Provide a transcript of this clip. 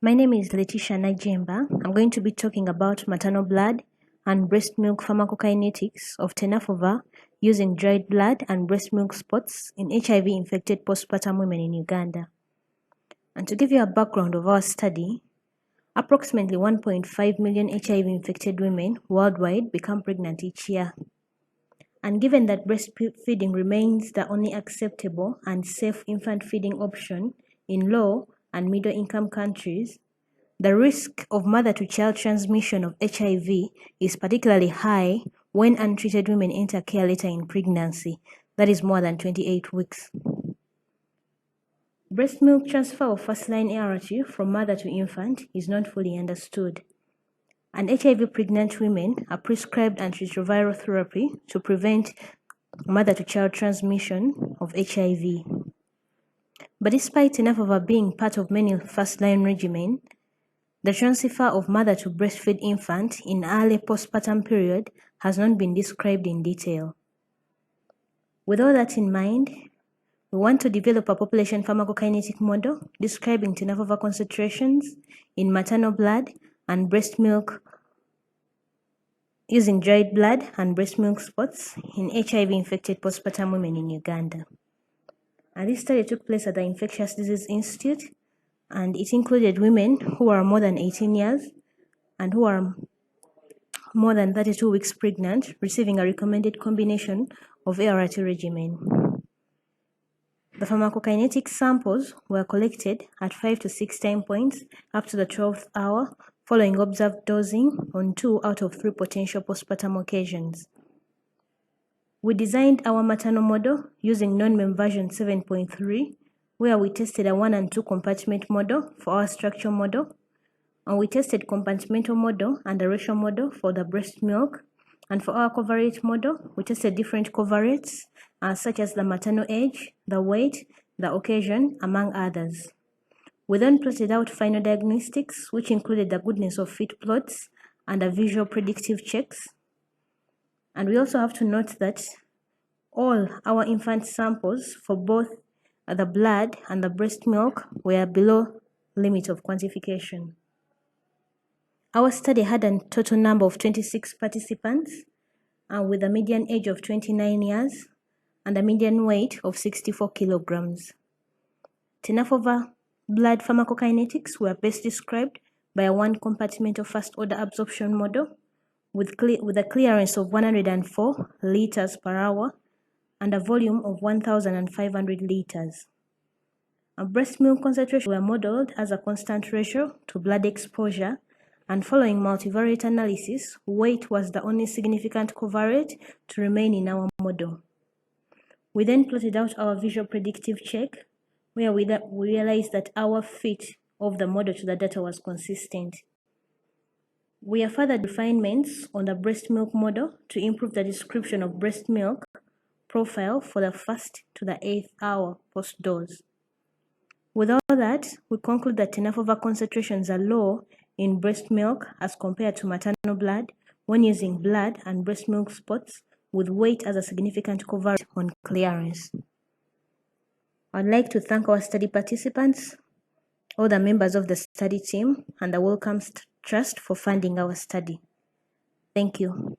My name is Letitia Najemba. I'm going to be talking about maternal blood and breast milk pharmacokinetics of Tenofovir using dried blood and breast milk spots in HIV-infected postpartum women in Uganda. And to give you a background of our study, approximately 1.5 million HIV-infected women worldwide become pregnant each year. And given that breastfeeding remains the only acceptable and safe infant feeding option in low and middle-income countries, the risk of mother-to-child transmission of HIV is particularly high when untreated women enter care later in pregnancy, that is more than 28 weeks. Breast milk transfer of first-line ART from mother to infant is not fully understood. And HIV-pregnant women are prescribed antiretroviral therapy to prevent mother-to-child transmission of HIV. But despite Tenofovir being part of many first-line regimen, the transfer of mother to breastfeed infant in early postpartum period has not been described in detail. With all that in mind, we want to develop a population pharmacokinetic model describing Tenofovir concentrations in maternal blood and breast milk using dried blood and breast milk spots in HIV-infected postpartum women in Uganda. And this study took place at the Infectious Disease Institute, and it included women who are more than 18 years and who are more than 32 weeks pregnant, receiving a recommended combination of ART regimen. The pharmacokinetic samples were collected at 5 to 6 time points up to the 12th hour following observed dosing on 2 out of 3 potential postpartum occasions. We designed our maternal model using non-mem version 7.3, where we tested a 1 and 2 compartment model for our structure model, and we tested compartmental model and a ratio model for the breast milk. And for our covariate model, we tested different covariates such as the maternal age, the weight, the occasion, among others. We then plotted out final diagnostics, which included the goodness of fit plots and a visual predictive checks. And we also have to note that all our infant samples for both the blood and the breast milk were below limit of quantification. Our study had a total number of 26 participants with a median age of 29 years and a median weight of 64 kilograms. Tenofovir blood pharmacokinetics were best described by a 1-compartmental first-order absorption model with a clearance of 104 liters per hour and a volume of 1,500 liters. Breast milk concentrations were modeled as a constant ratio to blood exposure, and following multivariate analysis, weight was the only significant covariate to remain in our model. We then plotted out our visual predictive check, where we realized that our fit of the model to the data was consistent. We have further refinements on the breast milk model to improve the description of breast milk profile for the 1st to the 8th hour post-dose. With all that, we conclude that Tenofovir concentrations are low in breast milk as compared to maternal blood when using blood and breast milk spots, with weight as a significant covariate on clearance. I'd like to thank our study participants, all the members of the study team, and the Wellcome Trust for funding our study. Thank you.